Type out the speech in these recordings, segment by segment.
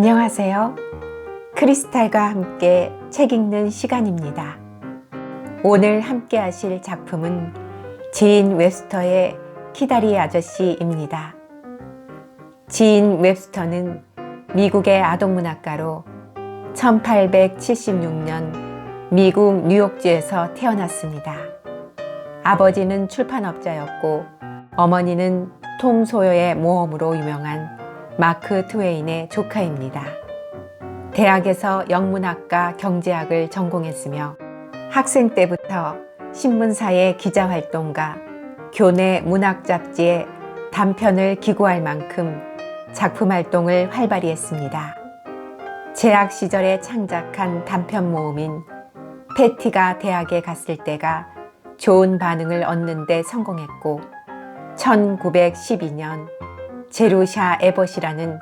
안녕하세요. 크리스탈과 함께 책 읽는 시간입니다. 오늘 함께 하실 작품은 지인 웹스터의 키다리 아저씨입니다. 지인 웹스터는 미국의 아동문학가로 1876년 미국 뉴욕주에서 태어났습니다. 아버지는 출판업자였고 어머니는 톰 소여의 모험으로 유명한 마크 트웨인의 조카입니다. 대학에서 영문학과 경제학을 전공했으며 학생 때부터 신문사의 기자활동가, 교내 문학 잡지에 단편을 기고할 만큼 작품 활동을 활발히 했습니다. 재학 시절에 창작한 단편 모음인 패티가 대학에 갔을 때가 좋은 반응을 얻는 데 성공했고 1912년 제루샤 에벗이라는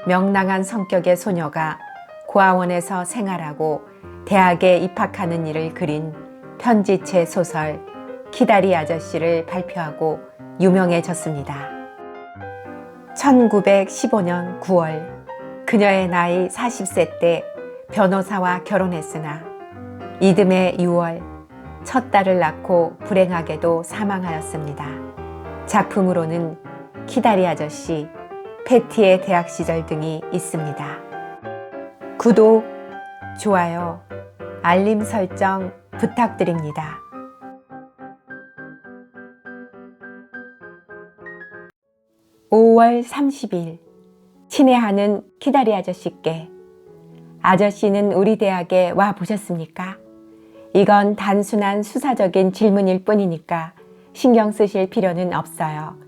명랑한 성격의 소녀가 고아원에서 생활하고 대학에 입학하는 일을 그린 편지체 소설 키다리 아저씨를 발표하고 유명해졌습니다. 1915년 9월 그녀의 나이 40세 때 변호사와 결혼했으나 이듬해 6월 첫 딸을 낳고 불행하게도 사망하였습니다. 작품으로는 키다리 아저씨, 패티의 대학 시절 등이 있습니다. 구독, 좋아요, 알림 설정 부탁드립니다. (5월 30일) 친애하는 키다리 아저씨께 아저씨는 우리 대학에 와 보셨습니까? 이건 단순한 수사적인 질문일 뿐이니까 신경 쓰실 필요는 없어요.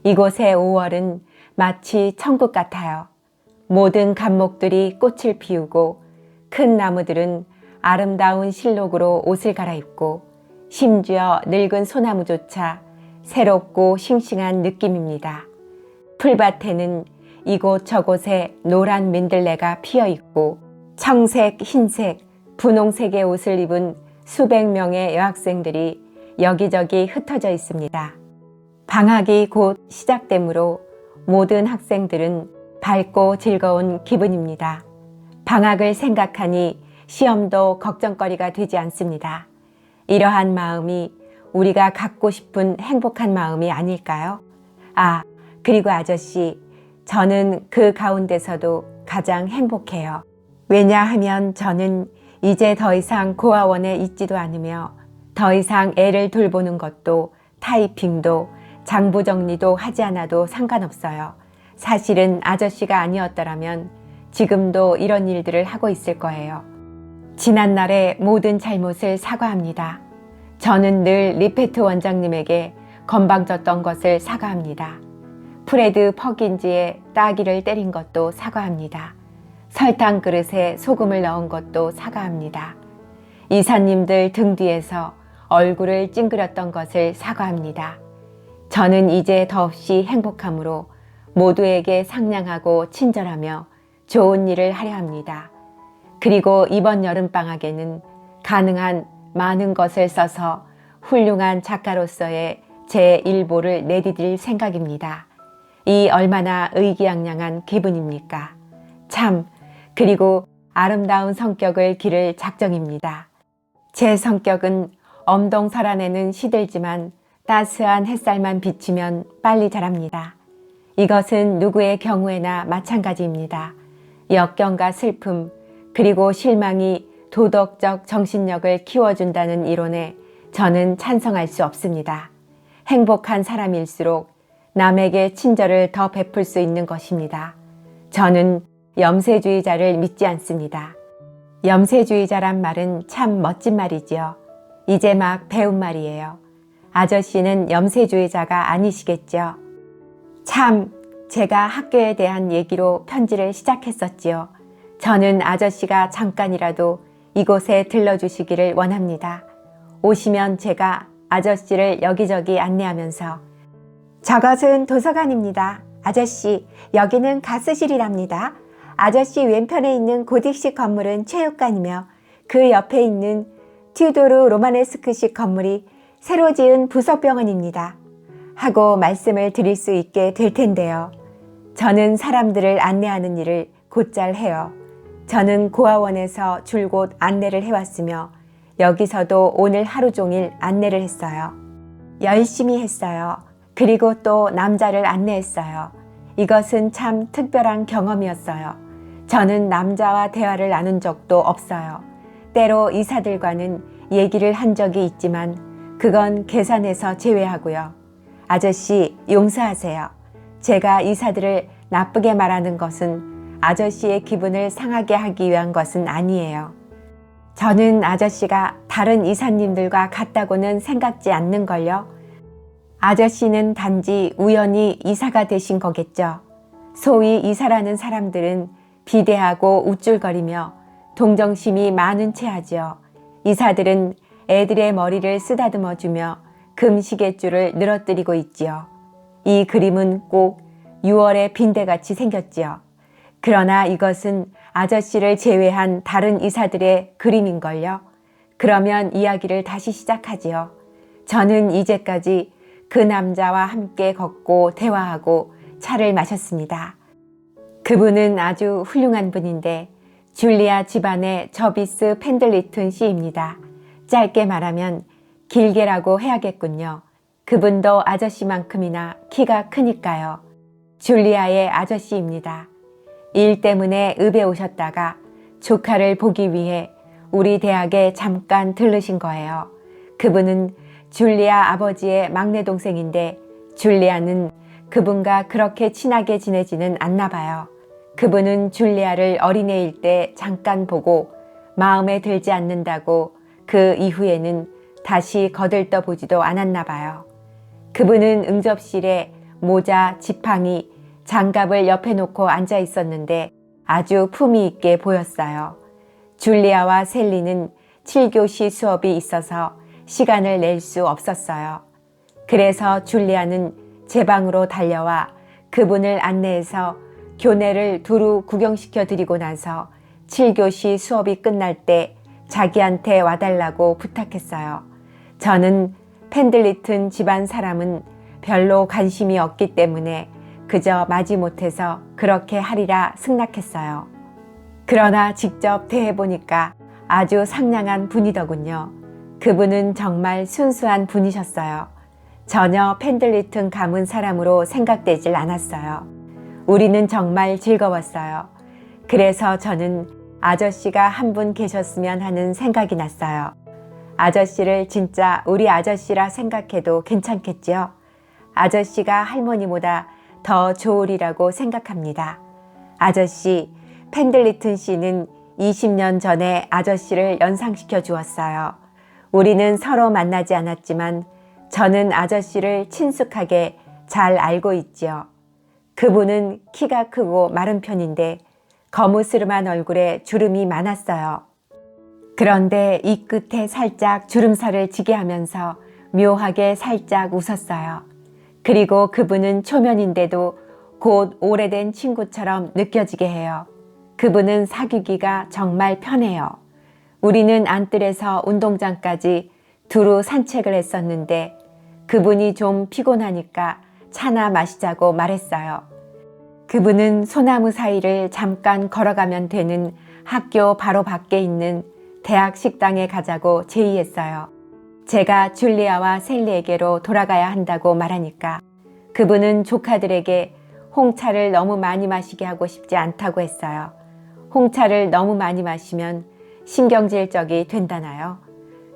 이곳의 5월은 마치 천국 같아요. 모든 감목들이 꽃을 피우고 큰 나무들은 아름다운 실록으로 옷을 갈아입고 심지어 늙은 소나무조차 새롭고 싱싱한 느낌입니다. 풀밭에는 이곳저곳에 노란 민들레가 피어있고 청색, 흰색, 분홍색의 옷을 입은 수백 명의 여학생들이 여기저기 흩어져 있습니다. 방학이 곧 시작되므로 모든 학생들은 밝고 즐거운 기분입니다. 방학을 생각하니 시험도 걱정거리가 되지 않습니다. 이러한 마음이 우리가 갖고 싶은 행복한 마음이 아닐까요? 아, 그리고 아저씨, 저는 그 가운데서도 가장 행복해요. 왜냐하면 저는 이제 더 이상 고아원에 있지도 않으며 더 이상 애를 돌보는 것도 타이핑도 장부 정리도 하지 않아도 상관없어요. 사실은 아저씨가 아니었더라면 지금도 이런 일들을 하고 있을 거예요. 지난날의 모든 잘못을 사과합니다. 저는 늘 리페트 원장님에게 건방졌던 것을 사과합니다. 프레드 퍼긴즈의 따귀를 때린 것도 사과합니다. 설탕 그릇에 소금을 넣은 것도 사과합니다. 이사님들 등 뒤에서 얼굴을 찡그렸던 것을 사과합니다. 저는 이제 더없이 행복하므로 모두에게 상냥하고 친절하며 좋은 일을 하려 합니다. 그리고 이번 여름방학에는 가능한 많은 것을 써서 훌륭한 작가로서의 제 일보를 내디딜 생각입니다. 이 얼마나 의기양양한 기분입니까? 참, 그리고 아름다운 성격을 기를 작정입니다. 제 성격은 엄동설안에는 시들지만 따스한 햇살만 비치면 빨리 자랍니다. 이것은 누구의 경우에나 마찬가지입니다. 역경과 슬픔, 그리고 실망이 도덕적 정신력을 키워준다는 이론에 저는 찬성할 수 없습니다. 행복한 사람일수록 남에게 친절을 더 베풀 수 있는 것입니다. 저는 염세주의자를 믿지 않습니다. 염세주의자란 말은 참 멋진 말이지요. 이제 막 배운 말이에요. 아저씨는 염세주의자가 아니시겠죠? 참, 제가 학교에 대한 얘기로 편지를 시작했었지요. 저는 아저씨가 잠깐이라도 이곳에 들러주시기를 원합니다. 오시면 제가 아저씨를 여기저기 안내하면서 저것은 도서관입니다. 아저씨, 여기는 가스실이랍니다. 아저씨 왼편에 있는 고딕식 건물은 체육관이며 그 옆에 있는 튜도르 로마네스크식 건물이 새로 지은 부속병원입니다. 하고 말씀을 드릴 수 있게 될 텐데요. 저는 사람들을 안내하는 일을 곧잘 해요. 저는 고아원에서 줄곧 안내를 해왔으며 여기서도 오늘 하루 종일 안내를 했어요. 열심히 했어요. 그리고 또 남자를 안내했어요. 이것은 참 특별한 경험이었어요. 저는 남자와 대화를 나눈 적도 없어요. 때로 이사들과는 얘기를 한 적이 있지만 그건 계산해서 제외하고요. 아저씨, 용서하세요. 제가 이사들을 나쁘게 말하는 것은 아저씨의 기분을 상하게 하기 위한 것은 아니에요. 저는 아저씨가 다른 이사님들과 같다고는 생각지 않는걸요. 아저씨는 단지 우연히 이사가 되신 거겠죠. 소위 이사라는 사람들은 비대하고 우쭐거리며 동정심이 많은 체하지요. 이사들은 애들의 머리를 쓰다듬어주며 금시계줄을 늘어뜨리고 있지요. 이 그림은 꼭 6월의 빈대같이 생겼지요. 그러나 이것은 아저씨를 제외한 다른 이사들의 그림인걸요. 그러면 이야기를 다시 시작하지요. 저는 이제까지 그 남자와 함께 걷고 대화하고 차를 마셨습니다. 그분은 아주 훌륭한 분인데 줄리아 집안의 저비스 펜들리튼 씨입니다. 짧게 말하면 길게라고 해야겠군요. 그분도 아저씨만큼이나 키가 크니까요. 줄리아의 아저씨입니다. 일 때문에 읍에 오셨다가 조카를 보기 위해 우리 대학에 잠깐 들르신 거예요. 그분은 줄리아 아버지의 막내 동생인데 줄리아는 그분과 그렇게 친하게 지내지는 않나 봐요. 그분은 줄리아를 어린애일 때 잠깐 보고 마음에 들지 않는다고 그 이후에는 다시 거들떠 보지도 않았나 봐요. 그분은 응접실에 모자, 지팡이, 장갑을 옆에 놓고 앉아 있었는데 아주 품위 있게 보였어요. 줄리아와 셀리는 7교시 수업이 있어서 시간을 낼 수 없었어요. 그래서 줄리아는 제 방으로 달려와 그분을 안내해서 교내를 두루 구경시켜 드리고 나서 7교시 수업이 끝날 때 자기한테 와달라고 부탁했어요. 저는 펜들리튼 집안 사람은 별로 관심이 없기 때문에 그저 마지못해서 그렇게 하리라 승낙했어요. 그러나 직접 대해보니까 아주 상냥한 분이더군요. 그분은 정말 순수한 분이셨어요. 전혀 펜들리튼 가문 사람으로 생각되질 않았어요. 우리는 정말 즐거웠어요. 그래서 저는 아저씨가 한 분 계셨으면 하는 생각이 났어요. 아저씨를 진짜 우리 아저씨라 생각해도 괜찮겠지요? 아저씨가 할머니보다 더 좋으리라고 생각합니다. 아저씨, 펜들리튼 씨는 20년 전에 아저씨를 연상시켜 주었어요. 우리는 서로 만나지 않았지만 저는 아저씨를 친숙하게 잘 알고 있지요. 그분은 키가 크고 마른 편인데 거무스름한 얼굴에 주름이 많았어요. 그런데 이 끝에 살짝 주름살을 지게 하면서 묘하게 살짝 웃었어요. 그리고 그분은 초면인데도 곧 오래된 친구처럼 느껴지게 해요. 그분은 사귀기가 정말 편해요. 우리는 안뜰에서 운동장까지 두루 산책을 했었는데 그분이 좀 피곤하니까 차나 마시자고 말했어요. 그분은 소나무 사이를 잠깐 걸어가면 되는 학교 바로 밖에 있는 대학 식당에 가자고 제의했어요. 제가 줄리아와 셀리에게로 돌아가야 한다고 말하니까 그분은 조카들에게 홍차를 너무 많이 마시게 하고 싶지 않다고 했어요. 홍차를 너무 많이 마시면 신경질적이 된다나요?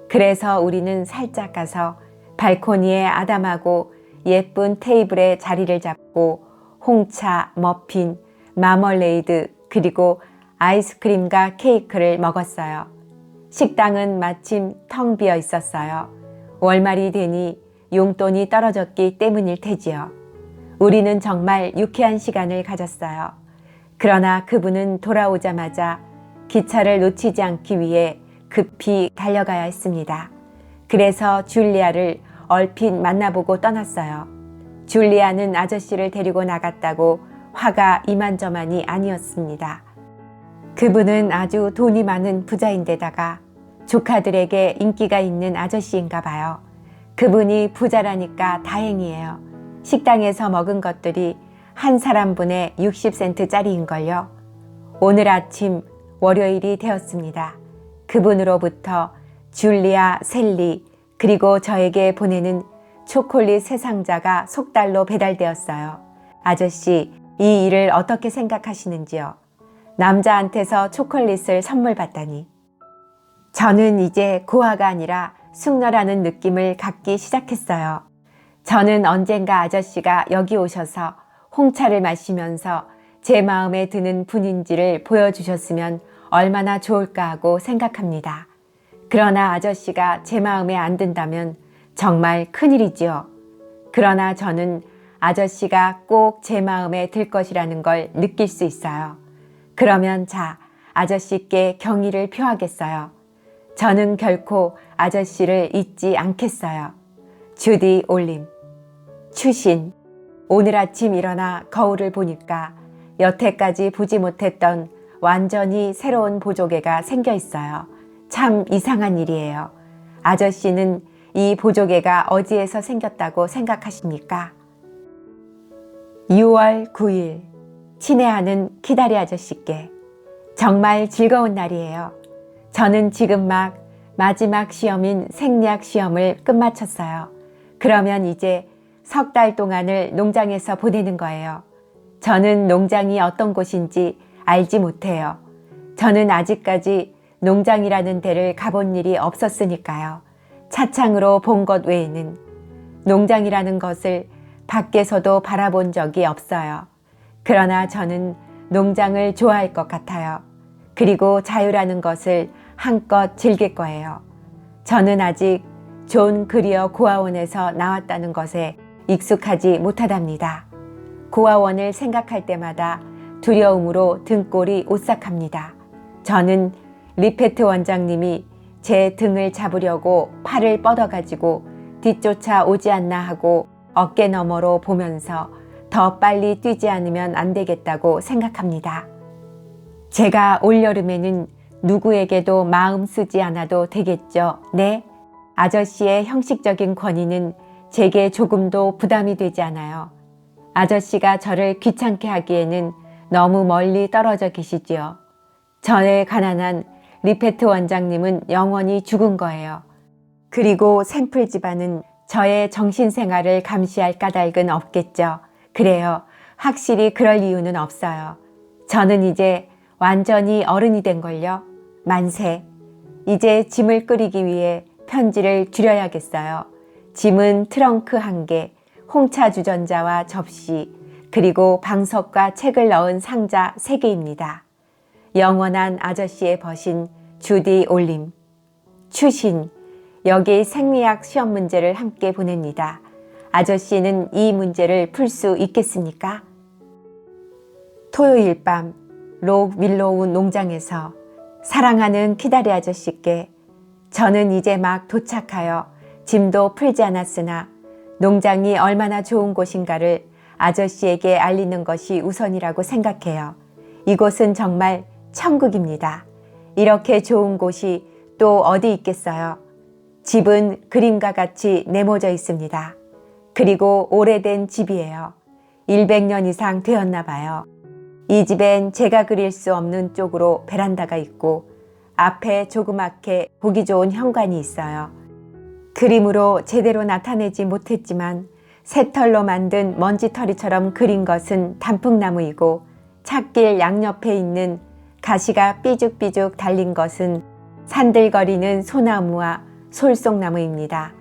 그래서 우리는 살짝 가서 발코니에 아담하고 예쁜 테이블에 자리를 잡고 홍차, 머핀, 마멀레이드 그리고 아이스크림과 케이크를 먹었어요. 식당은 마침 텅 비어 있었어요. 월말이 되니 용돈이 떨어졌기 때문일 테지요. 우리는 정말 유쾌한 시간을 가졌어요. 그러나 그분은 돌아오자마자 기차를 놓치지 않기 위해 급히 달려가야 했습니다. 그래서 줄리아를 얼핏 만나보고 떠났어요. 줄리아는 아저씨를 데리고 나갔다고 화가 이만저만이 아니었습니다. 그분은 아주 돈이 많은 부자인데다가 조카들에게 인기가 있는 아저씨인가 봐요. 그분이 부자라니까 다행이에요. 식당에서 먹은 것들이 한 사람분에 60센트짜리인걸요. 오늘 아침 월요일이 되었습니다. 그분으로부터 줄리아, 셀리, 그리고 저에게 보내는 초콜릿 3상자가 속달로 배달되었어요. 아저씨, 이 일을 어떻게 생각하시는지요? 남자한테서 초콜릿을 선물 받다니. 저는 이제 고아가 아니라 숙녀라는 느낌을 갖기 시작했어요. 저는 언젠가 아저씨가 여기 오셔서 홍차를 마시면서 제 마음에 드는 분인지를 보여주셨으면 얼마나 좋을까 하고 생각합니다. 그러나 아저씨가 제 마음에 안 든다면 정말 큰일이지요. 그러나 저는 아저씨가 꼭 제 마음에 들 것이라는 걸 느낄 수 있어요. 그러면 자, 아저씨께 경의를 표하겠어요. 저는 결코 아저씨를 잊지 않겠어요. 주디 올림. 추신. 오늘 아침 일어나 거울을 보니까 여태까지 보지 못했던 완전히 새로운 보조개가 생겨 있어요. 참 이상한 일이에요. 아저씨는 이 보조개가 어디에서 생겼다고 생각하십니까? 6월 9일. 친애하는 키다리 아저씨께. 정말 즐거운 날이에요. 저는 지금 막 마지막 시험인 생리학 시험을 끝마쳤어요. 그러면 이제 석 달 동안을 농장에서 보내는 거예요. 저는 농장이 어떤 곳인지 알지 못해요. 저는 아직까지 농장이라는 데를 가본 일이 없었으니까요. 차창으로 본 것 외에는 농장이라는 것을 밖에서도 바라본 적이 없어요. 그러나 저는 농장을 좋아할 것 같아요. 그리고 자유라는 것을 한껏 즐길 거예요. 저는 아직 존 그리어 고아원에서 나왔다는 것에 익숙하지 못하답니다. 고아원을 생각할 때마다 두려움으로 등골이 오싹합니다. 저는 리페트 원장님이 제 등을 잡으려고 팔을 뻗어가지고 뒤쫓아 오지 않나 하고 어깨 너머로 보면서 더 빨리 뛰지 않으면 안 되겠다고 생각합니다. 제가 올여름에는 누구에게도 마음 쓰지 않아도 되겠죠. 네? 아저씨의 형식적인 권위는 제게 조금도 부담이 되지 않아요. 아저씨가 저를 귀찮게 하기에는 너무 멀리 떨어져 계시지요. 저의 가난한 리페트 원장님은 영원히 죽은 거예요. 그리고 샘플 집안은 저의 정신생활을 감시할 까닭은 없겠죠. 그래요. 확실히 그럴 이유는 없어요. 저는 이제 완전히 어른이 된걸요. 만세. 이제 짐을 끓이기 위해 편지를 줄여야겠어요. 짐은 트렁크 1개, 홍차 주전자와 접시, 그리고 방석과 책을 넣은 상자 3개입니다. 영원한 아저씨의 벗인 주디 올림. 추신. 여기 생리학 시험 문제를 함께 보냅니다. 아저씨는 이 문제를 풀 수 있겠습니까? 토요일 밤 록 윌로우 농장에서 사랑하는 키다리 아저씨께 저는 이제 막 도착하여 짐도 풀지 않았으나 농장이 얼마나 좋은 곳인가를 아저씨에게 알리는 것이 우선이라고 생각해요. 이곳은 정말 천국입니다. 이렇게 좋은 곳이 또 어디 있겠어요? 집은 그림과 같이 네모져 있습니다. 그리고 오래된 집이에요. 100년 이상 되었나 봐요. 이 집엔 제가 그릴 수 없는 쪽으로 베란다가 있고 앞에 조그맣게 보기 좋은 현관이 있어요. 그림으로 제대로 나타내지 못했지만 새털로 만든 먼지털이처럼 그린 것은 단풍나무이고 찻길 양옆에 있는 가시가 삐죽삐죽 달린 것은 산들거리는 소나무와 솔송나무입니다.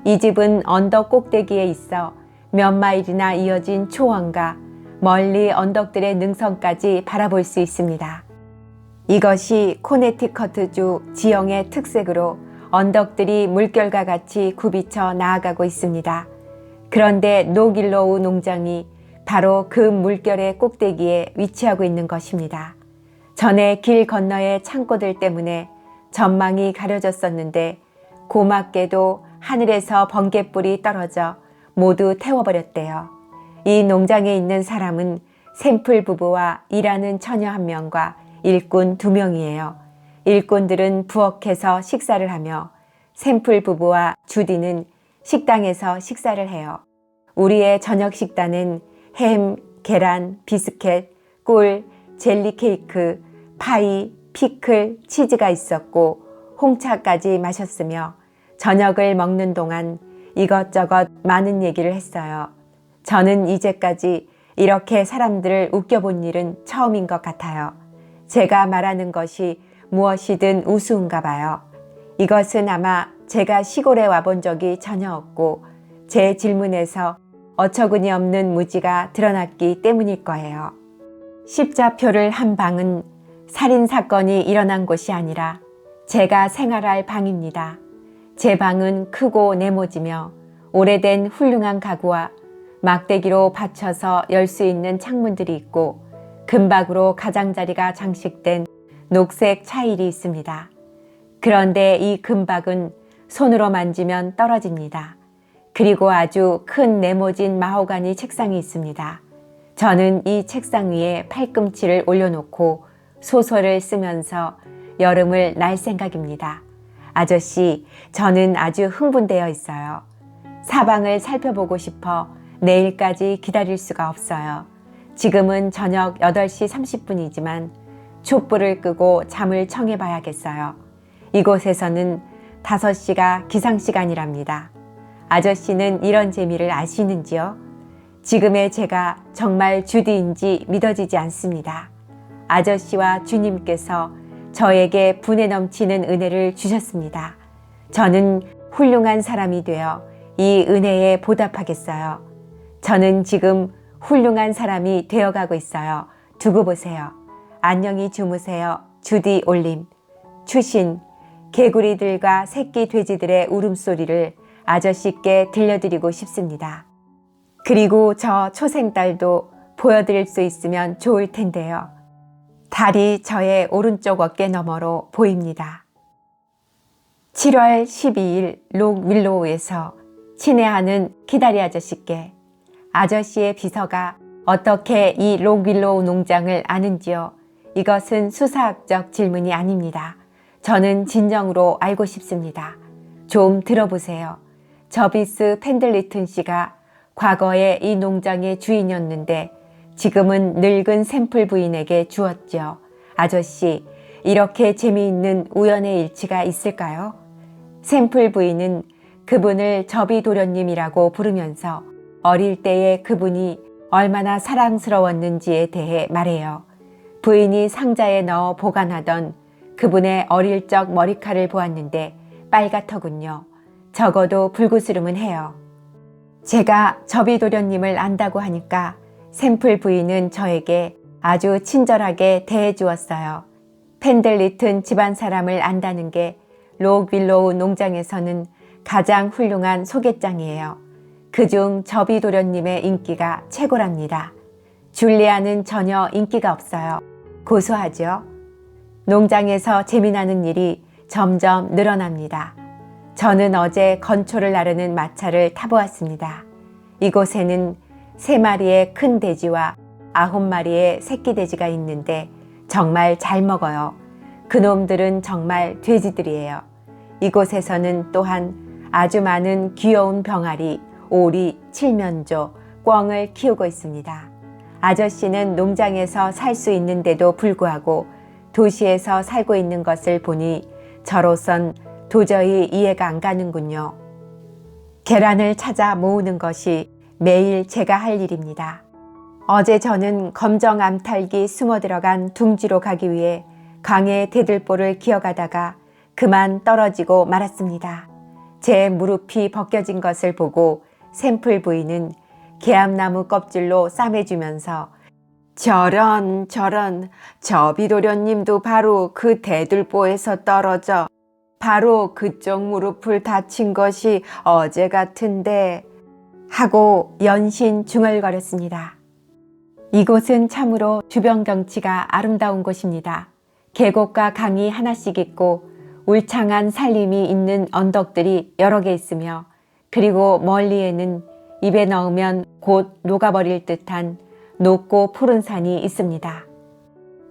이 집은 언덕 꼭대기에 있어 몇 마일이나 이어진 초원과 멀리 언덕들의 능선까지 바라볼 수 있습니다. 이것이 코네티커트주 지형의 특색으로 언덕들이 물결과 같이 굽이쳐 나아가고 있습니다. 그런데 노길로우 농장이 바로 그 물결의 꼭대기에 위치하고 있는 것입니다. 전에 길 건너의 창고들 때문에 전망이 가려졌었는데 고맙게도 하늘에서 번갯불이 떨어져 모두 태워버렸대요. 이 농장에 있는 사람은 샘플 부부와 일하는 처녀 1명과 일꾼 2명이에요. 일꾼들은 부엌에서 식사를 하며 샘플 부부와 주디는 식당에서 식사를 해요. 우리의 저녁 식단은 햄, 계란, 비스켓, 꿀, 젤리 케이크, 파이, 피클, 치즈가 있었고 홍차까지 마셨으며 저녁을 먹는 동안 이것저것 많은 얘기를 했어요. 저는 이제까지 이렇게 사람들을 웃겨본 일은 처음인 것 같아요. 제가 말하는 것이 무엇이든 우스운가 봐요. 이것은 아마 제가 시골에 와본 적이 전혀 없고 제 질문에서 어처구니 없는 무지가 드러났기 때문일 거예요. 십자표를 한 방은 살인사건이 일어난 곳이 아니라 제가 생활할 방입니다. 제 방은 크고 네모지며 오래된 훌륭한 가구와 막대기로 받쳐서 열 수 있는 창문들이 있고 금박으로 가장자리가 장식된 녹색 차일이 있습니다. 그런데 이 금박은 손으로 만지면 떨어집니다. 그리고 아주 큰 네모진 마호가니 책상이 있습니다. 저는 이 책상 위에 팔꿈치를 올려놓고 소설을 쓰면서 여름을 날 생각입니다. 아저씨, 저는 아주 흥분되어 있어요. 사방을 살펴보고 싶어 내일까지 기다릴 수가 없어요. 지금은 저녁 8시 30분이지만 촛불을 끄고 잠을 청해봐야겠어요. 이곳에서는 5시가 기상시간이랍니다. 아저씨는 이런 재미를 아시는지요? 지금의 제가 정말 주디인지 믿어지지 않습니다. 아저씨와 주님께서 저에게 분에 넘치는 은혜를 주셨습니다. 저는 훌륭한 사람이 되어 이 은혜에 보답하겠어요. 저는 지금 훌륭한 사람이 되어가고 있어요. 두고 보세요. 안녕히 주무세요. 주디 올림. 추신, 개구리들과 새끼 돼지들의 울음소리를 아저씨께 들려드리고 싶습니다. 그리고 저 초생딸도 보여드릴 수 있으면 좋을 텐데요. 달이 저의 오른쪽 어깨 너머로 보입니다. 7월 12일 록윌로우에서 친애하는 기다리 아저씨께 아저씨의 비서가 어떻게 이 록윌로우 농장을 아는지요? 이것은 수사학적 질문이 아닙니다. 저는 진정으로 알고 싶습니다. 좀 들어보세요. 저비스 펜들리튼 씨가 과거에 이 농장의 주인이었는데 지금은 늙은 샘플 부인에게 주었죠. 아저씨, 이렇게 재미있는 우연의 일치가 있을까요? 샘플 부인은 그분을 저비도련님이라고 부르면서 어릴 때의 그분이 얼마나 사랑스러웠는지에 대해 말해요. 부인이 상자에 넣어 보관하던 그분의 어릴 적 머리칼을 보았는데 빨갛더군요. 적어도 불구스름은 해요. 제가 저비도련님을 안다고 하니까 샘플 부인은 저에게 아주 친절하게 대해주었어요. 펜들리튼 집안 사람을 안다는 게 록윌로우 농장에서는 가장 훌륭한 소개장이에요. 그중 저비도련님의 인기가 최고랍니다. 줄리아는 전혀 인기가 없어요. 고소하죠? 농장에서 재미나는 일이 점점 늘어납니다. 저는 어제 건초를 나르는 마차를 타보았습니다. 이곳에는 3마리의 큰 돼지와 9마리의 새끼 돼지가 있는데 정말 잘 먹어요. 그놈들은 정말 돼지들이에요. 이곳에서는 또한 아주 많은 귀여운 병아리, 오리, 칠면조, 꿩을 키우고 있습니다. 아저씨는 농장에서 살 수 있는데도 불구하고 도시에서 살고 있는 것을 보니 저로선 도저히 이해가 안 가는군요. 계란을 찾아 모으는 것이 매일 제가 할 일입니다. 어제 저는 검정 암탉이 숨어 들어간 둥지로 가기 위해 강의 대들보를 기어가다가 그만 떨어지고 말았습니다. 제 무릎이 벗겨진 것을 보고 샘플 부인은 개암나무 껍질로 싸매주면서 저런 저비도련님도 바로 그 대들보에서 떨어져 바로 그쪽 무릎을 다친 것이 어제 같은데 하고 연신 중얼거렸습니다. 이곳은 참으로 주변 경치가 아름다운 곳입니다. 계곡과 강이 하나씩 있고 울창한 산림이 있는 언덕들이 여러 개 있으며 그리고 멀리에는 입에 넣으면 곧 녹아버릴 듯한 높고 푸른 산이 있습니다.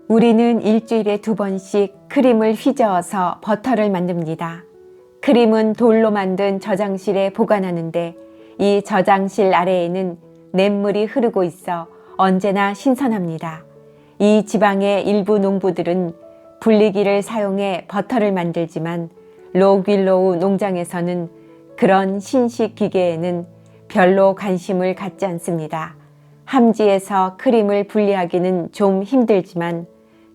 우리는 일주일에 2번씩 크림을 휘저어서 버터를 만듭니다. 크림은 돌로 만든 저장실에 보관하는데 이 저장실 아래에는 냇물이 흐르고 있어 언제나 신선합니다. 이 지방의 일부 농부들은 불리기를 사용해 버터를 만들지만 록윌로우 농장에서는 그런 신식 기계에는 별로 관심을 갖지 않습니다. 함지에서 크림을 분리하기는 좀 힘들지만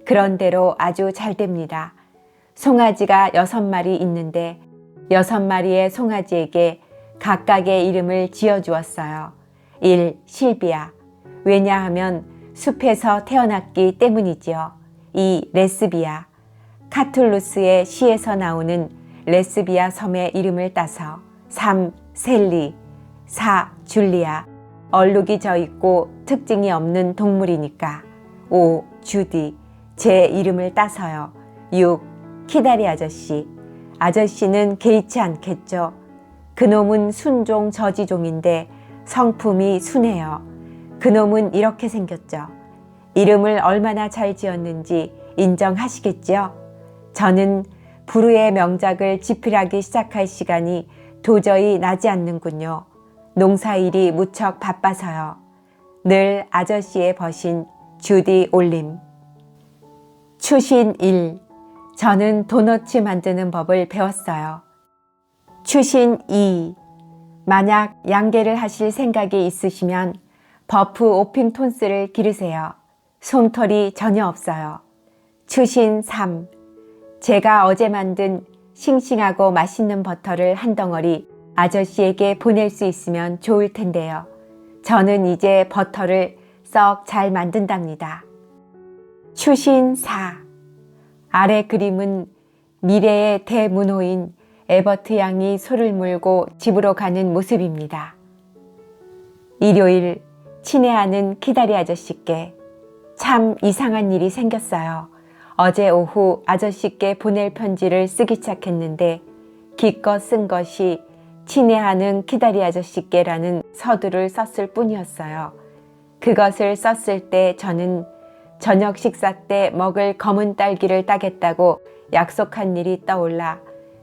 그런대로 아주 잘 됩니다. 송아지가 6마리 있는데 6마리의 송아지에게 각각의 이름을 지어주었어요. 1. 실비아. 왜냐하면 숲에서 태어났기 때문이지요. 2. 레스비아. 카툴루스의 시에서 나오는 레스비아 섬의 이름을 따서. 3. 셀리. 4. 줄리아. 얼룩이 져 있고 특징이 없는 동물이니까. 5. 주디. 제 이름을 따서요. 6. 키다리 아저씨. 아저씨는 개의치 않겠죠. 그놈은 순종 저지종인데 성품이 순해요. 그놈은 이렇게 생겼죠. 이름을 얼마나 잘 지었는지 인정하시겠지요? 저는 부르의 명작을 집필하기 시작할 시간이 도저히 나지 않는군요. 농사일이 무척 바빠서요. 늘 아저씨의 벗인 주디 올림. 추신 1. 저는 도너츠 만드는 법을 배웠어요. 추신 2. 만약 양계를 하실 생각이 있으시면 버프 오핑톤스를 기르세요. 솜털이 전혀 없어요. 추신 3. 제가 어제 만든 싱싱하고 맛있는 버터를 한 덩어리 아저씨에게 보낼 수 있으면 좋을 텐데요. 저는 이제 버터를 썩 잘 만든답니다. 추신 4. 아래 그림은 미래의 대문호인 에버트 양이 소를 몰고 집으로 가는 모습입니다. 일요일, 친애하는 키다리 아저씨께 참 이상한 일이 생겼어요. 어제 오후 아저씨께 보낼 편지를 쓰기 시작했는데 기껏 쓴 것이 친애하는 키다리 아저씨께라는 서두를 썼을 뿐이었어요. 그것을 썼을 때 저는 저녁 식사 때 먹을 검은 딸기를 따겠다고 약속한 일이 떠올라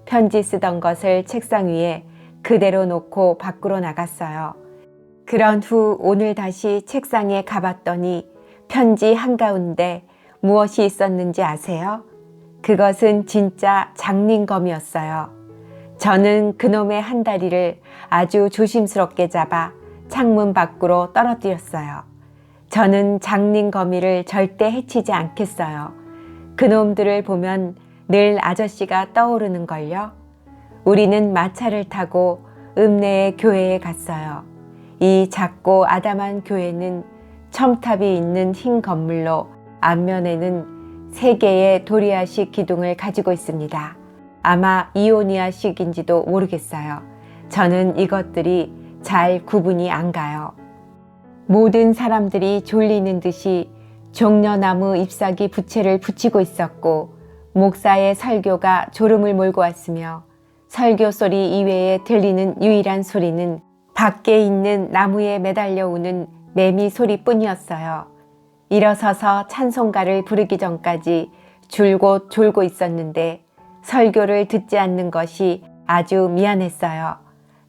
편지 쓰던 것을 책상 위에 그대로 놓고 밖으로 나갔어요. 그런 후 오늘 다시 책상에 가봤더니 편지 한가운데 무엇이 있었는지 아세요? 그것은 진짜 장링검이었어요. 저는 그놈의 한 다리를 아주 조심스럽게 잡아 창문 밖으로 떨어뜨렸어요. 저는 장링거미를 절대 해치지 않겠어요. 그놈들을 보면 늘 아저씨가 떠오르는걸요. 우리는 마차를 타고 읍내의 교회에 갔어요. 이 작고 아담한 교회는 첨탑이 있는 흰 건물로 앞면에는 3개의 도리아식 기둥을 가지고 있습니다. 아마 이오니아식인지도 모르겠어요. 저는 이것들이 잘 구분이 안 가요. 모든 사람들이 졸리는 듯이 종려나무 잎사귀 부채를 붙이고 있었고 목사의 설교가 졸음을 몰고 왔으며 설교 소리 이외에 들리는 유일한 소리는 밖에 있는 나무에 매달려 오는 매미 소리뿐이었어요. 일어서서 찬송가를 부르기 전까지 줄곧 졸고 있었는데 설교를 듣지 않는 것이 아주 미안했어요.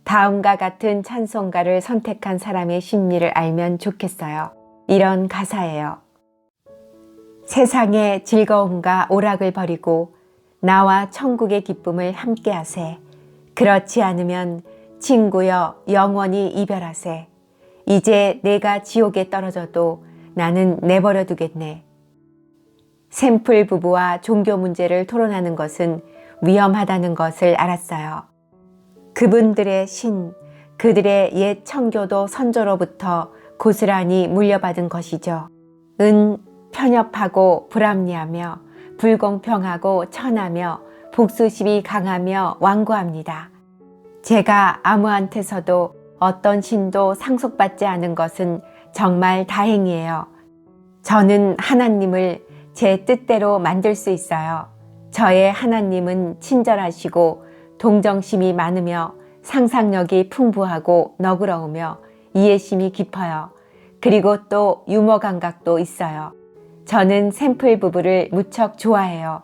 다음과 같은 찬송가를 선택한 사람의 심리를 알면 좋겠어요. 이런 가사예요. 세상의 즐거움과 오락을 버리고 나와 천국의 기쁨을 함께 하세. 그렇지 않으면 친구여 영원히 이별하세. 이제 내가 지옥에 떨어져도 나는 내버려 두겠네. 샘플 부부와 종교 문제를 토론하는 것은 위험하다는 것을 알았어요. 그분들의 신, 그들의 옛 청교도 선조로부터 고스란히 물려받은 것이죠. 편협하고 불합리하며 불공평하고 천하며 복수심이 강하며 완고합니다. 제가 아무한테서도 어떤 신도 상속받지 않은 것은 정말 다행이에요. 저는 하나님을 제 뜻대로 만들 수 있어요. 저의 하나님은 친절하시고 동정심이 많으며 상상력이 풍부하고 너그러우며 이해심이 깊어요. 그리고 또 유머 감각도 있어요. 저는 샘플 부부를 무척 좋아해요.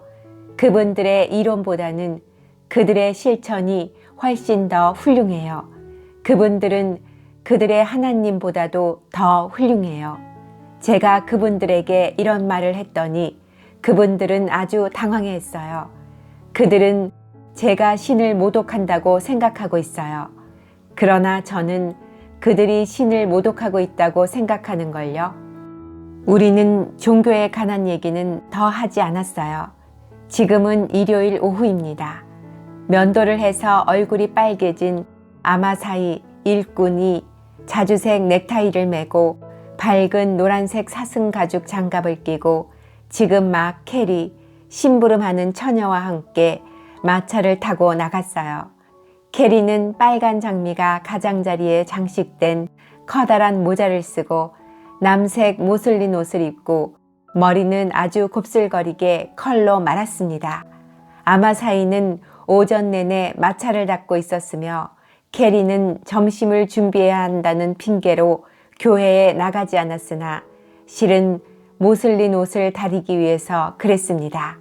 그분들의 이론보다는 그들의 실천이 훨씬 더 훌륭해요. 그분들은 그들의 하나님보다도 더 훌륭해요. 제가 그분들에게 이런 말을 했더니 그분들은 아주 당황해했어요. 그들은 제가 신을 모독한다고 생각하고 있어요. 그러나 저는 그들이 신을 모독하고 있다고 생각하는 걸요. 우리는 종교에 관한 얘기는 더 하지 않았어요. 지금은 일요일 오후입니다. 면도를 해서 얼굴이 빨개진 아마사이 일꾼이 자주색 넥타이를 메고 밝은 노란색 사슴 가죽 장갑을 끼고 지금 막 캐리, 심부름하는 처녀와 함께 마차를 타고 나갔어요. 캐리는 빨간 장미가 가장자리에 장식된 커다란 모자를 쓰고 남색 모슬린 옷을 입고 머리는 아주 곱슬거리게 컬로 말았습니다. 아마사이는 오전 내내 마차를 닦고 있었으며 캐리는 점심을 준비해야 한다는 핑계로 교회에 나가지 않았으나 실은 모슬린 옷을 다리기 위해서 그랬습니다.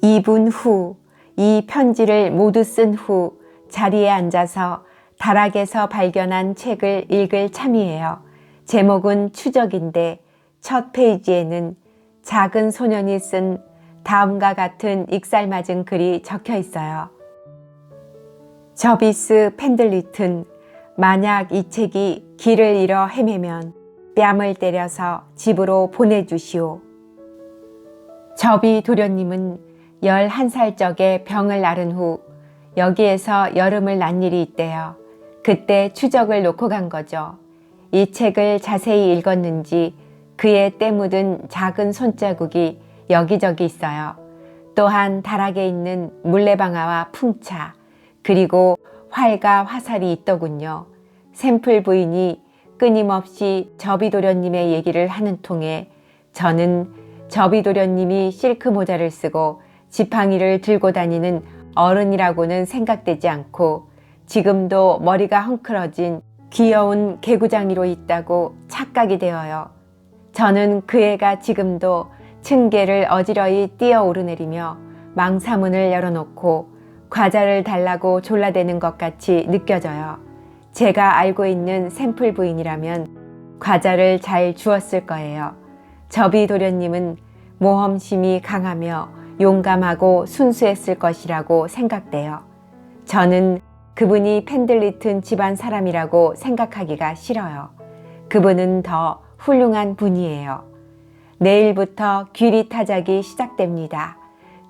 2분 후 이 편지를 모두 쓴 후 자리에 앉아서 다락에서 발견한 책을 읽을 참이에요. 제목은 추적인데 첫 페이지에는 작은 소년이 쓴 다음과 같은 익살맞은 글이 적혀 있어요. 저비스 펜들리튼, 만약 이 책이 길을 잃어 헤매면 뺨을 때려서 집으로 보내주시오. 저비 도련님은 11살 적에 병을 앓은 후 여기에서 여름을 난 일이 있대요. 그때 추적을 놓고 간 거죠. 이 책을 자세히 읽었는지 그의 때 묻은 작은 손자국이 여기저기 있어요. 또한 다락에 있는 물레방아와 풍차, 그리고 활과 화살이 있더군요. 샘플 부인이 끊임없이 저비도련님의 얘기를 하는 통에 저는 저비도련님이 실크 모자를 쓰고 지팡이를 들고 다니는 어른이라고는 생각되지 않고 지금도 머리가 헝클어진 귀여운 개구장이로 있다고 착각이 되어요. 저는 그 애가 지금도 층계를 어지러이 뛰어 오르내리며 망사문을 열어놓고 과자를 달라고 졸라대는 것 같이 느껴져요. 제가 알고 있는 샘플 부인이라면 과자를 잘 주었을 거예요. 저비 도련님은 모험심이 강하며 용감하고 순수했을 것이라고 생각돼요. 저는 그분이 펜들리튼 집안 사람이라고 생각하기가 싫어요. 그분은 더 훌륭한 분이에요. 내일부터 귀리 타작이 시작됩니다.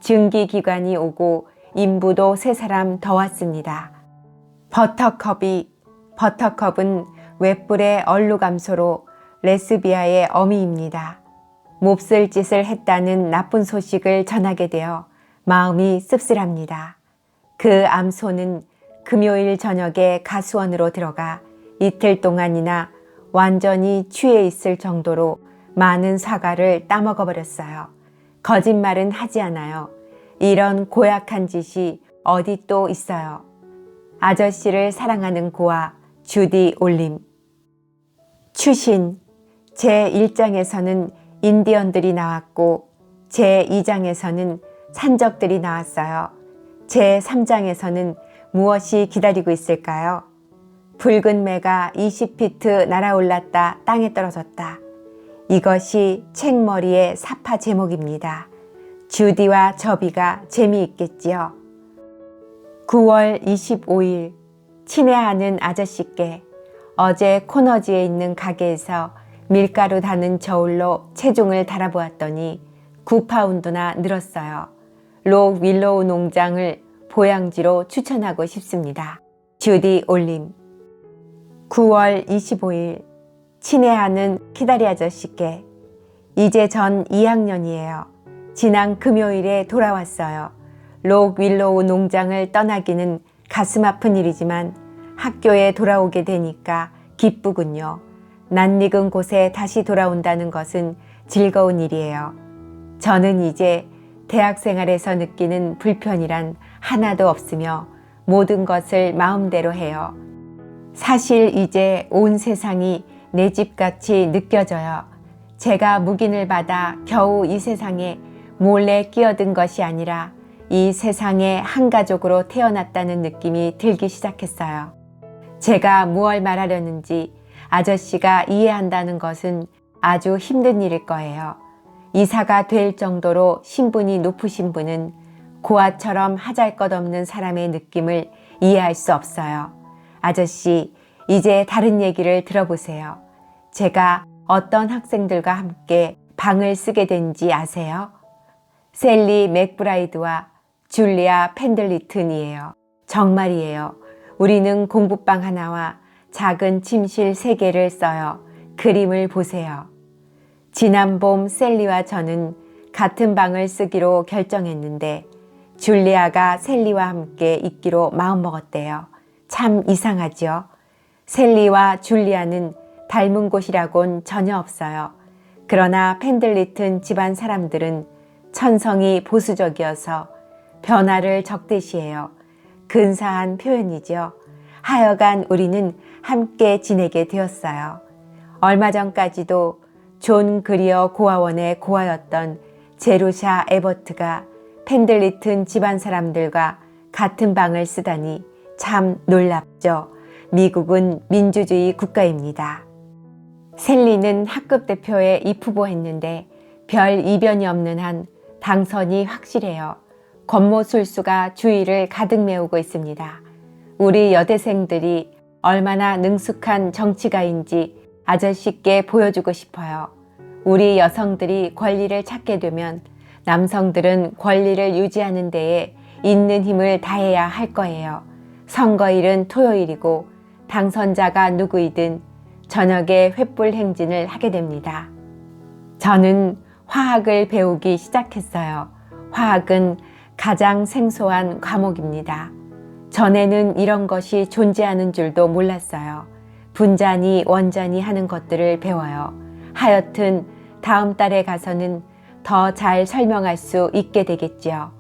증기기관이 오고 인부도 3사람 더 왔습니다. 버터컵은 웹불의 얼루감소로 레스비아의 어미입니다. 몹쓸 짓을 했다는 나쁜 소식을 전하게 되어 마음이 씁쓸합니다. 그 암소는 금요일 저녁에 가수원으로 들어가 이틀 동안이나 완전히 취해 있을 정도로 많은 사과를 따먹어버렸어요. 거짓말은 하지 않아요. 이런 고약한 짓이 어디 또 있어요. 아저씨를 사랑하는 고아 주디 올림. 추신. 제1장에서는 인디언들이 나왔고 제2장에서는 산적들이 나왔어요. 제3장에서는 무엇이 기다리고 있을까요? 붉은 매가 20피트 날아올랐다 땅에 떨어졌다. 이것이 책머리의 사파 제목입니다. 주디와 저비가 재미있겠지요. 9월 25일 친애하는 아저씨께 어제 코너지에 있는 가게에서 밀가루 다는 저울로 체중을 달아보았더니 9파운드나 늘었어요. 록 윌로우 농장을 보양지로 추천하고 싶습니다. 주디 올림. 9월 25일 친애하는 키다리 아저씨께 이제 전 2학년이에요. 지난 금요일에 돌아왔어요. 록 윌로우 농장을 떠나기는 가슴 아픈 일이지만 학교에 돌아오게 되니까 기쁘군요. 낯익은 곳에 다시 돌아온다는 것은 즐거운 일이에요. 저는 이제 대학생활에서 느끼는 불편이란 하나도 없으며 모든 것을 마음대로 해요. 사실 이제 온 세상이 내 집같이 느껴져요. 제가 묵인을 받아 겨우 이 세상에 몰래 끼어든 것이 아니라 이 세상에 한 가족으로 태어났다는 느낌이 들기 시작했어요. 제가 무얼 말하려는지 아저씨가 이해한다는 것은 아주 힘든 일일 거예요. 이사가 될 정도로 신분이 높으신 분은 고아처럼 하잘것없는 사람의 느낌을 이해할 수 없어요. 아저씨, 이제 다른 얘기를 들어보세요. 제가 어떤 학생들과 함께 방을 쓰게 된지 아세요? 셀리 맥브라이드와 줄리아 펜들리튼이에요. 정말이에요. 우리는 공부방 하나와 작은 침실 3개를 써요. 그림을 보세요. 지난 봄 셀리와 저는 같은 방을 쓰기로 결정했는데 줄리아가 셀리와 함께 있기로 마음먹었대요. 참 이상하죠? 셀리와 줄리아는 닮은 곳이라곤 전혀 없어요. 그러나 펜들리튼 집안 사람들은 천성이 보수적이어서 변화를 적대시해요. 근사한 표현이죠. 하여간 우리는 함께 지내게 되었어요. 얼마 전까지도 존 그리어 고아원의 고아였던 제루샤 에버트가 펜들리튼 집안 사람들과 같은 방을 쓰다니 참 놀랍죠. 미국은 민주주의 국가입니다. 셀리는 학급 대표에 입후보했는데 별 이변이 없는 한 당선이 확실해요. 권모술수가 주위를 가득 메우고 있습니다. 우리 여대생들이 얼마나 능숙한 정치가인지 아저씨께 보여주고 싶어요. 우리 여성들이 권리를 찾게 되면 남성들은 권리를 유지하는 데에 있는 힘을 다해야 할 거예요. 선거일은 토요일이고 당선자가 누구이든 저녁에 횃불 행진을 하게 됩니다. 저는 화학을 배우기 시작했어요. 화학은 가장 생소한 과목입니다. 전에는 이런 것이 존재하는 줄도 몰랐어요. 분자니 원자니 하는 것들을 배워요. 하여튼 다음 달에 가서는 더 잘 설명할 수 있게 되겠지요.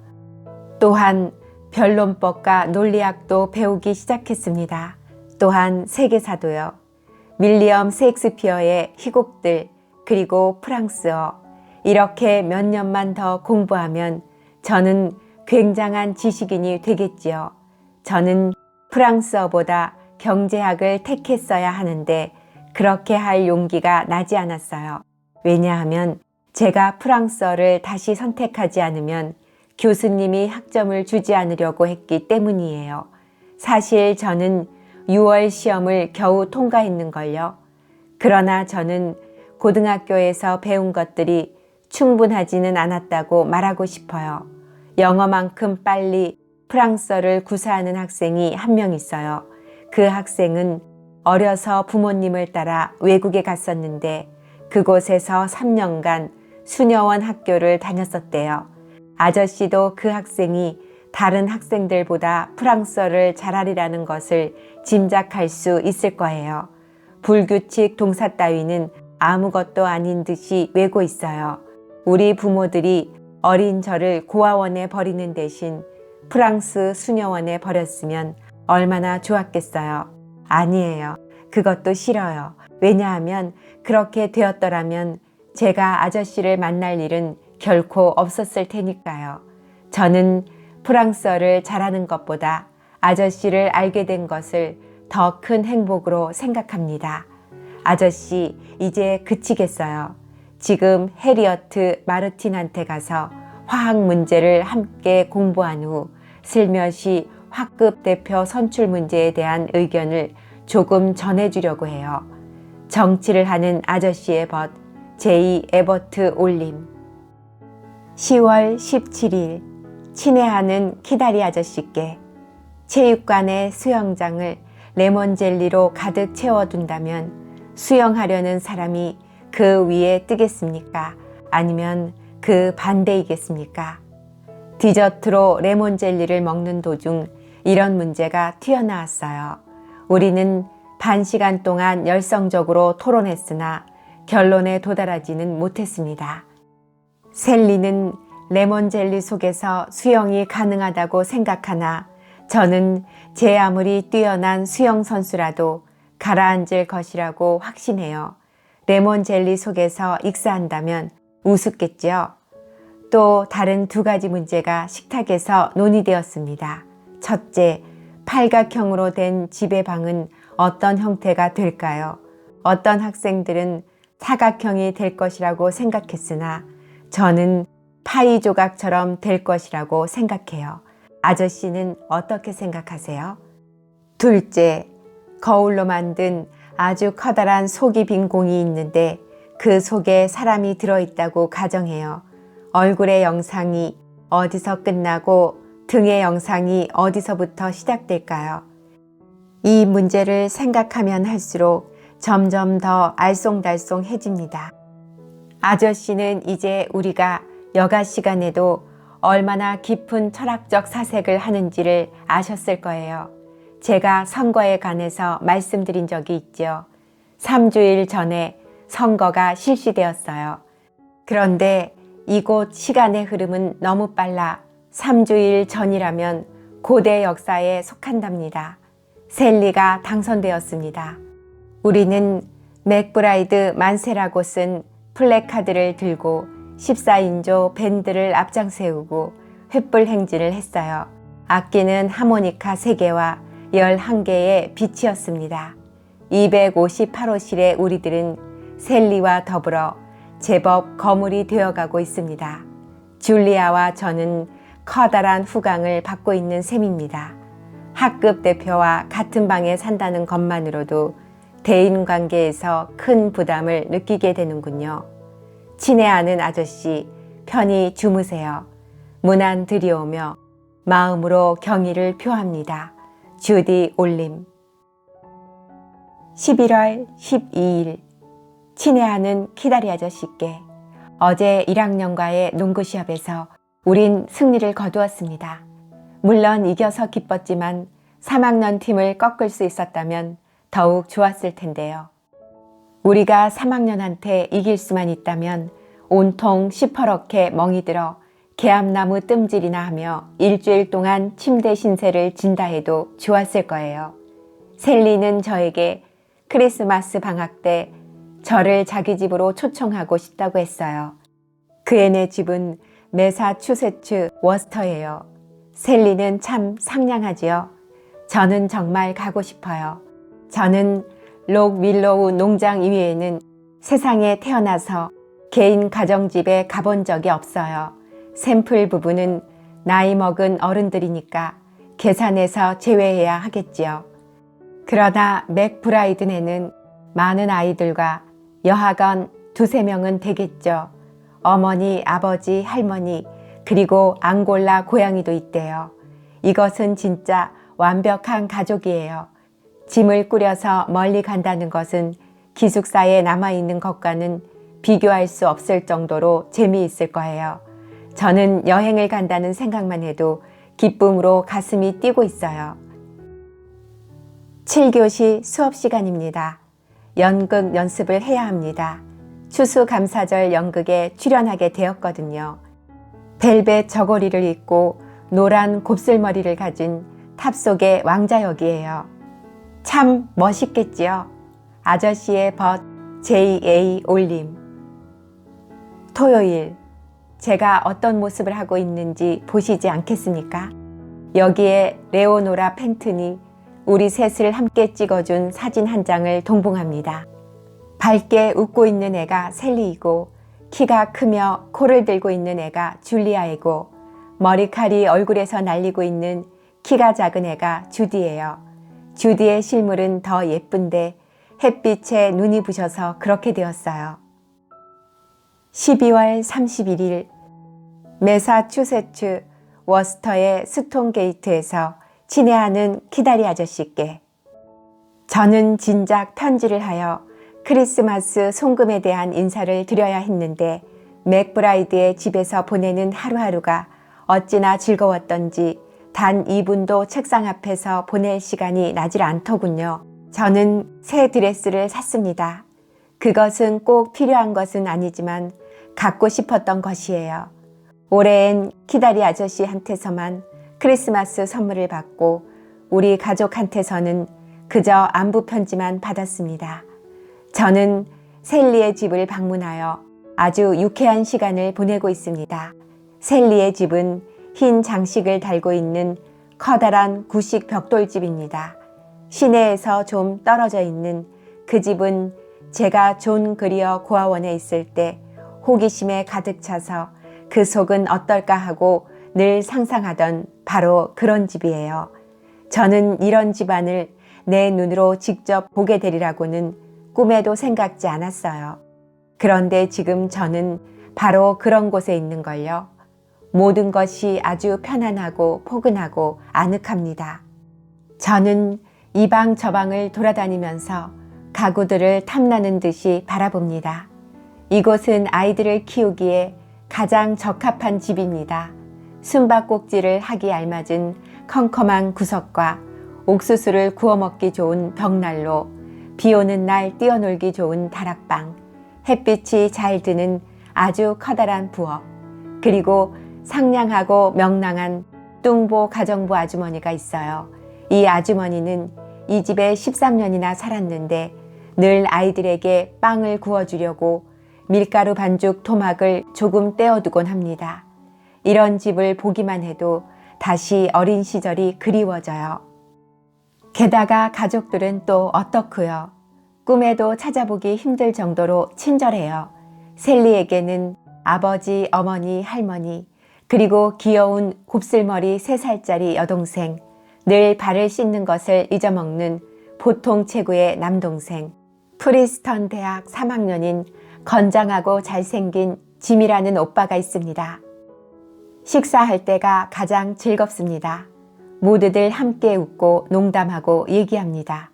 또한 변론법과 논리학도 배우기 시작했습니다. 또한 세계사도요. 윌리엄 셰익스피어의 희곡들, 그리고 프랑스어, 이렇게 몇 년만 더 공부하면 저는 굉장한 지식인이 되겠지요. 저는 프랑스어보다 경제학을 택했어야 하는데 그렇게 할 용기가 나지 않았어요. 왜냐하면 제가 프랑스어를 다시 선택하지 않으면 교수님이 학점을 주지 않으려고 했기 때문이에요. 사실 저는 6월 시험을 겨우 통과했는걸요. 그러나 저는 고등학교에서 배운 것들이 충분하지는 않았다고 말하고 싶어요. 영어만큼 빨리 프랑스어를 구사하는 학생이 한 명 있어요. 그 학생은 어려서 부모님을 따라 외국에 갔었는데 그곳에서 3년간 수녀원 학교를 다녔었대요. 아저씨도 그 학생이 다른 학생들보다 프랑스어를 잘하리라는 것을 짐작할 수 있을 거예요. 불규칙 동사 따위는 아무것도 아닌 듯이 외고 있어요. 우리 부모들이 어린 저를 고아원에 버리는 대신 프랑스 수녀원에 버렸으면 얼마나 좋았겠어요. 아니에요. 그것도 싫어요. 왜냐하면 그렇게 되었더라면 제가 아저씨를 만날 일은 결코 없었을 테니까요. 저는 프랑스어를 잘하는 것보다 아저씨를 알게 된 것을 더 큰 행복으로 생각합니다. 아저씨, 이제 그치겠어요. 지금 해리어트 마르틴한테 가서 화학 문제를 함께 공부한 후 슬며시 학급 대표 선출 문제에 대한 의견을 조금 전해주려고 해요. 정치를 하는 아저씨의 벗, J. 에버트 올림. 10월 17일, 친애하는 키다리 아저씨께 체육관의 수영장을 레몬젤리로 가득 채워둔다면 수영하려는 사람이 그 위에 뜨겠습니까? 아니면 그 반대이겠습니까? 디저트로 레몬젤리를 먹는 도중 이런 문제가 튀어나왔어요. 우리는 반 시간 동안 열성적으로 토론했으나 결론에 도달하지는 못했습니다. 셀리는 레몬젤리 속에서 수영이 가능하다고 생각하나 저는 제 아무리 뛰어난 수영 선수라도 가라앉을 것이라고 확신해요. 레몬젤리 속에서 익사한다면 우습겠죠. 또 다른 2가지 문제가 식탁에서 논의되었습니다. 첫째, 팔각형으로 된 지배방은 어떤 형태가 될까요? 어떤 학생들은 사각형이 될 것이라고 생각했으나 저는 파이 조각처럼 될 것이라고 생각해요. 아저씨는 어떻게 생각하세요? 둘째, 거울로 만든 아주 커다란 속이 빈 공이 있는데 그 속에 사람이 들어있다고 가정해요. 얼굴의 영상이 어디서 끝나고 등의 영상이 어디서부터 시작될까요? 이 문제를 생각하면 할수록 점점 더 알쏭달쏭해집니다. 아저씨는 이제 우리가 여가 시간에도 얼마나 깊은 철학적 사색을 하는지를 아셨을 거예요. 제가 선거에 관해서 말씀드린 적이 있죠. 3주일 전에 선거가 실시되었어요. 그런데 이곳 시간의 흐름은 너무 빨라 3주일 전이라면 고대 역사에 속한답니다. 셀리가 당선되었습니다. 우리는 맥브라이드 만세라고 쓴 플래카드를 들고 14인조 밴드를 앞장 세우고 횃불 행진을 했어요. 악기는 하모니카 3개와 11개의 빛이었습니다. 258호실의 우리들은 셀리와 더불어 제법 거물이 되어가고 있습니다. 줄리아와 저는 커다란 후광을 받고 있는 셈입니다. 학급 대표와 같은 방에 산다는 것만으로도 대인관계에서 큰 부담을 느끼게 되는군요. 친애하는 아저씨, 편히 주무세요. 문안 들이오며 마음으로 경의를 표합니다. 주디 올림. 11월 12일 친애하는 키다리 아저씨께 어제 1학년과의 농구 시합에서 우린 승리를 거두었습니다. 물론 이겨서 기뻤지만 3학년 팀을 꺾을 수 있었다면 더욱 좋았을 텐데요. 우리가 3학년한테 이길 수만 있다면 온통 시퍼렇게 멍이 들어 개암나무 뜸질이나 하며 일주일 동안 침대 신세를 진다 해도 좋았을 거예요. 셀리는 저에게 크리스마스 방학 때 저를 자기 집으로 초청하고 싶다고 했어요. 그 애네 집은 매사추세츠 워스터예요. 셀리는 참 상냥하지요. 저는 정말 가고 싶어요. 저는 록 윌로우 농장 이외에는 세상에 태어나서 개인 가정집에 가본 적이 없어요. 샘플 부부는 나이 먹은 어른들이니까 계산해서 제외해야 하겠지요. 그러나 맥브라이든에는 많은 아이들과 여하건 2~3명은 되겠죠. 어머니, 아버지, 할머니, 그리고 앙골라 고양이도 있대요. 이것은 진짜 완벽한 가족이에요. 짐을 꾸려서 멀리 간다는 것은 기숙사에 남아있는 것과는 비교할 수 없을 정도로 재미있을 거예요. 저는 여행을 간다는 생각만 해도 기쁨으로 가슴이 뛰고 있어요. 7교시 수업 시간입니다. 연극 연습을 해야 합니다. 추수감사절 연극에 출연하게 되었거든요. 벨벳 저고리를 입고 노란 곱슬머리를 가진 탑 속의 왕자 역이에요. 참 멋있겠지요. 아저씨의 벗 J.A. 올림. 토요일, 제가 어떤 모습을 하고 있는지 보시지 않겠습니까? 여기에 레오노라 펜튼이 우리 셋을 함께 찍어준 사진 한 장을 동봉합니다. 밝게 웃고 있는 애가 셀리이고 키가 크며 코를 들고 있는 애가 줄리아이고 머리칼이 얼굴에서 날리고 있는 키가 작은 애가 주디예요. 주디의 실물은 더 예쁜데 햇빛에 눈이 부셔서 그렇게 되었어요. 12월 31일 매사추세츠 워스터의 스톤게이트에서 친애하는 키다리 아저씨께 저는 진작 편지를 하여 크리스마스 송금에 대한 인사를 드려야 했는데 맥브라이드의 집에서 보내는 하루하루가 어찌나 즐거웠던지 단 2분도 책상 앞에서 보낼 시간이 나질 않더군요. 저는 새 드레스를 샀습니다. 그것은 꼭 필요한 것은 아니지만 갖고 싶었던 것이에요. 올해엔 키다리 아저씨한테서만 크리스마스 선물을 받고 우리 가족한테서는 그저 안부 편지만 받았습니다. 저는 셀리의 집을 방문하여 아주 유쾌한 시간을 보내고 있습니다. 셀리의 집은 흰 장식을 달고 있는 커다란 구식 벽돌집입니다. 시내에서 좀 떨어져 있는 그 집은 제가 존 그리어 고아원에 있을 때 호기심에 가득 차서 그 속은 어떨까 하고 늘 상상하던 바로 그런 집이에요. 저는 이런 집안을 내 눈으로 직접 보게 되리라고는 꿈에도 생각지 않았어요. 그런데 지금 저는 바로 그런 곳에 있는걸요. 모든 것이 아주 편안하고 포근하고 아늑합니다. 저는 이 방 저 방을 돌아다니면서 가구들을 탐나는 듯이 바라봅니다. 이곳은 아이들을 키우기에 가장 적합한 집입니다. 숨바꼭질을 하기 알맞은 컴컴한 구석과 옥수수를 구워 먹기 좋은 벽난로, 비 오는 날 뛰어놀기 좋은 다락방, 햇빛이 잘 드는 아주 커다란 부엌, 그리고 상냥하고 명랑한 뚱보 가정부 아주머니가 있어요. 이 아주머니는 이 집에 13년이나 살았는데 늘 아이들에게 빵을 구워주려고 밀가루 반죽 토막을 조금 떼어두곤 합니다. 이런 집을 보기만 해도 다시 어린 시절이 그리워져요. 게다가 가족들은 또 어떻고요? 꿈에도 찾아보기 힘들 정도로 친절해요. 셀리에게는 아버지, 어머니, 할머니, 그리고 귀여운 곱슬머리 3살짜리 여동생, 늘 발을 씻는 것을 잊어먹는 보통 체구의 남동생, 프리스턴 대학 3학년인 건장하고 잘생긴 짐이라는 오빠가 있습니다. 식사할 때가 가장 즐겁습니다. 모두들 함께 웃고 농담하고 얘기합니다.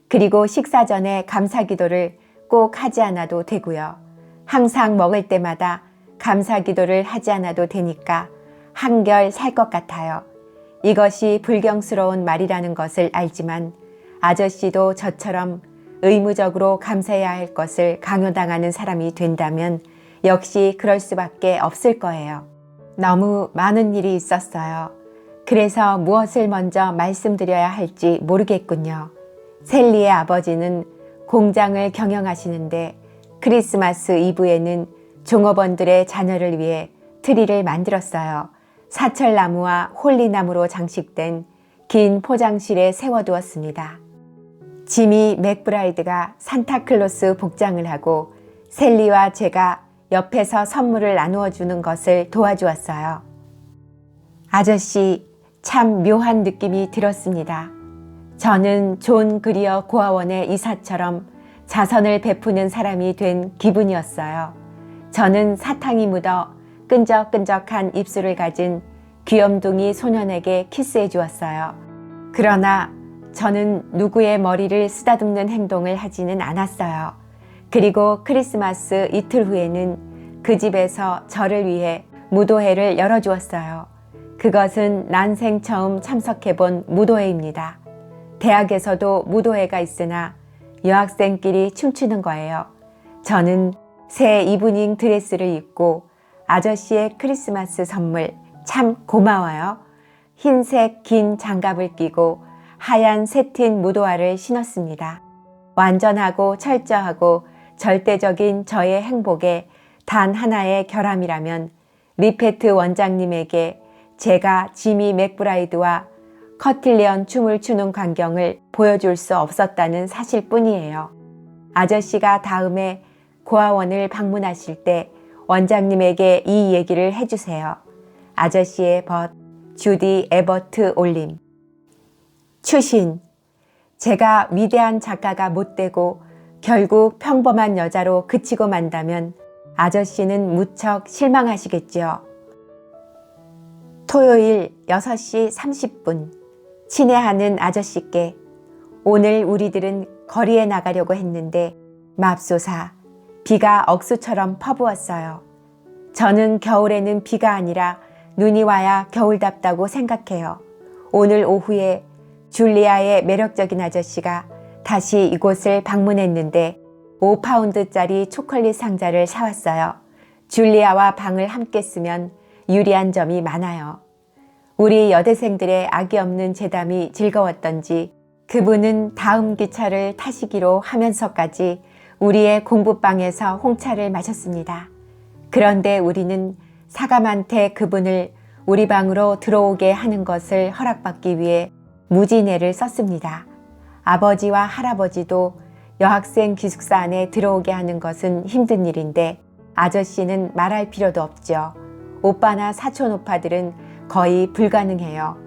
그리고 식사 전에 감사기도를 꼭 하지 않아도 되고요. 항상 먹을 때마다 감사기도를 하지 않아도 되니까 한결 살 것 같아요. 이것이 불경스러운 말이라는 것을 알지만 아저씨도 저처럼 의무적으로 감사해야 할 것을 강요당하는 사람이 된다면 역시 그럴 수밖에 없을 거예요. 너무 많은 일이 있었어요. 그래서 무엇을 먼저 말씀드려야 할지 모르겠군요. 셀리의 아버지는 공장을 경영하시는데 크리스마스 이브에는 종업원들의 자녀를 위해 트리를 만들었어요. 사철나무와 홀리나무로 장식된 긴 포장실에 세워두었습니다. 지미 맥브라이드가 산타클로스 복장을 하고 셀리와 제가 옆에서 선물을 나누어 주는 것을 도와주었어요. 아저씨, 참 묘한 느낌이 들었습니다. 저는 존 그리어 고아원의 이사처럼 자선을 베푸는 사람이 된 기분이었어요. 저는 사탕이 묻어 끈적끈적한 입술을 가진 귀염둥이 소년에게 키스해 주었어요. 그러나 저는 누구의 머리를 쓰다듬는 행동을 하지는 않았어요. 그리고 크리스마스 이틀 후에는 그 집에서 저를 위해 무도회를 열어주었어요. 그것은 난생 처음 참석해본 무도회입니다. 대학에서도 무도회가 있으나 여학생끼리 춤추는 거예요. 저는 새 이브닝 드레스를 입고 아저씨의 크리스마스 선물 참 고마워요. 흰색 긴 장갑을 끼고 하얀 새틴 무도화를 신었습니다. 완전하고 철저하고 절대적인 저의 행복에 단 하나의 결함이라면 리페트 원장님에게 제가 지미 맥브라이드와 커틸리언 춤을 추는 광경을 보여줄 수 없었다는 사실뿐이에요. 아저씨가 다음에 고아원을 방문하실 때 원장님에게 이 얘기를 해주세요. 아저씨의 벗, 주디 에버트 올림. 추신. 제가 위대한 작가가 못되고 결국 평범한 여자로 그치고 만다면 아저씨는 무척 실망하시겠지요. 토요일 6시 30분. 친애하는 아저씨께 오늘 우리들은 거리에 나가려고 했는데 맙소사 비가 억수처럼 퍼부었어요. 저는 겨울에는 비가 아니라 눈이 와야 겨울답다고 생각해요. 오늘 오후에 줄리아의 매력적인 아저씨가 다시 이곳을 방문했는데 5파운드짜리 초콜릿 상자를 사왔어요. 줄리아와 방을 함께 쓰면 유리한 점이 많아요. 우리 여대생들의 악이 없는 재담이 즐거웠던지 그분은 다음 기차를 타시기로 하면서까지 우리의 공부방에서 홍차를 마셨습니다. 그런데 우리는 사감한테 그분을 우리 방으로 들어오게 하는 것을 허락받기 위해 무진애를 썼습니다. 아버지와 할아버지도 여학생 기숙사 안에 들어오게 하는 것은 힘든 일인데 아저씨는 말할 필요도 없죠. 오빠나 사촌 오빠들은 거의 불가능해요.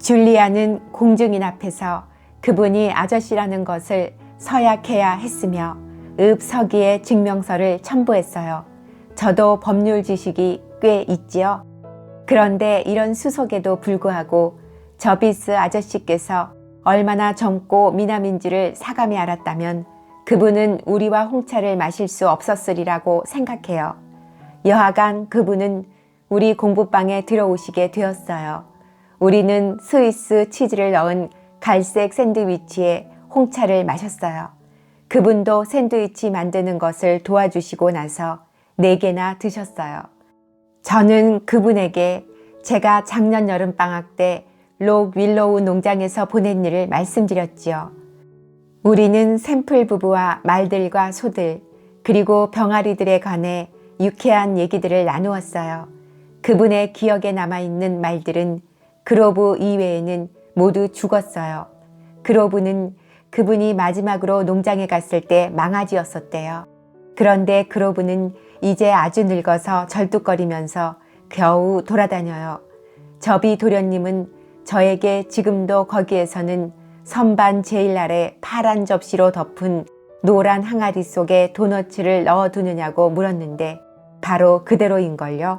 줄리아는 공증인 앞에서 그분이 아저씨라는 것을 서약해야 했으며 읍서기의 증명서를 첨부했어요. 저도 법률 지식이 꽤 있지요. 그런데 이런 수속에도 불구하고 저비스 아저씨께서 얼마나 젊고 미남인지를 사감이 알았다면 그분은 우리와 홍차를 마실 수 없었으리라고 생각해요. 여하간 그분은 우리 공부방에 들어오시게 되었어요. 우리는 스위스 치즈를 넣은 갈색 샌드위치에 홍차를 마셨어요. 그분도 샌드위치 만드는 것을 도와주시고 나서 4개나 드셨어요. 저는 그분에게 제가 작년 여름방학 때 록 윌로우 농장에서 보낸 일을 말씀드렸지요. 우리는 샘플 부부와 말들과 소들 그리고 병아리들에 관해 유쾌한 얘기들을 나누었어요. 그분의 기억에 남아있는 말들은 그로브 이외에는 모두 죽었어요. 그로브는 그분이 마지막으로 농장에 갔을 때 망아지였었대요. 그런데 그로브는 이제 아주 늙어서 절뚝거리면서 겨우 돌아다녀요. 저비 도련님은 저에게 지금도 거기에서는 선반 제일 아래 파란 접시로 덮은 노란 항아리 속에 도너츠를 넣어두느냐고 물었는데 바로 그대로인걸요.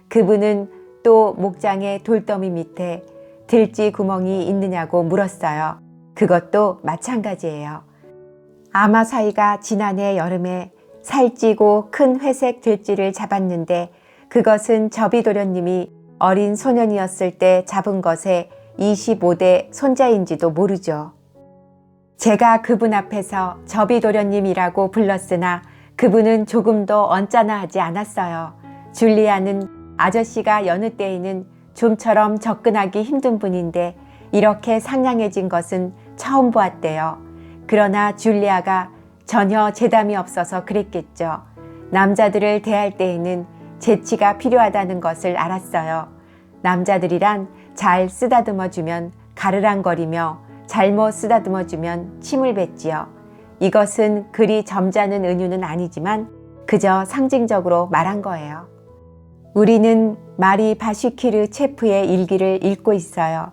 그분은 또 목장의 돌더미 밑에 들쥐 구멍이 있느냐고 물었어요. 그것도 마찬가지예요. 아마사이가 지난해 여름에 살찌고 큰 회색 들쥐를 잡았는데 그것은 저비도련님이 어린 소년이었을 때 잡은 것의 25대 손자인지도 모르죠. 제가 그분 앞에서 저비도련님이라고 불렀으나 그분은 조금도 언짢아하지 않았어요. 줄리아는 아저씨가 여느 때에는 좀처럼 접근하기 힘든 분인데 이렇게 상냥해진 것은 처음 보았대요. 그러나 줄리아가 전혀 재담이 없어서 그랬겠죠. 남자들을 대할 때에는 재치가 필요하다는 것을 알았어요. 남자들이란 잘 쓰다듬어주면 가르랑거리며 잘못 쓰다듬어주면 침을 뱉지요. 이것은 그리 점잖은 은유는 아니지만 그저 상징적으로 말한 거예요. 우리는 마리 바슈키르 체프의 일기를 읽고 있어요.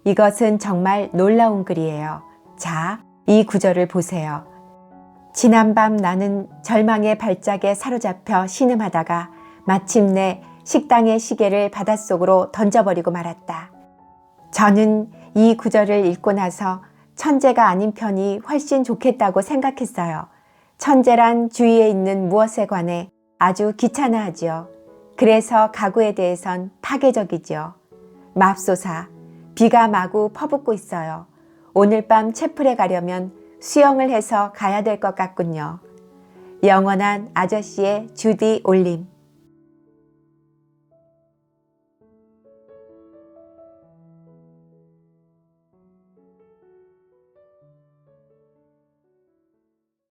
이것은 정말 놀라운 글이에요. 자, 이 구절을 보세요. 지난밤 나는 절망의 발작에 사로잡혀 신음하다가 마침내 식당의 시계를 바닷속으로 던져버리고 말았다. 저는 이 구절을 읽고 나서 천재가 아닌 편이 훨씬 좋겠다고 생각했어요. 천재란 주위에 있는 무엇에 관해 아주 귀찮아하지요. 그래서 가구에 대해선 파괴적이지요. 맙소사, 비가 마구 퍼붓고 있어요. 오늘 밤 채플에 가려면 수영을 해서 가야 될 것 같군요. 영원한 아저씨의 주디 올림.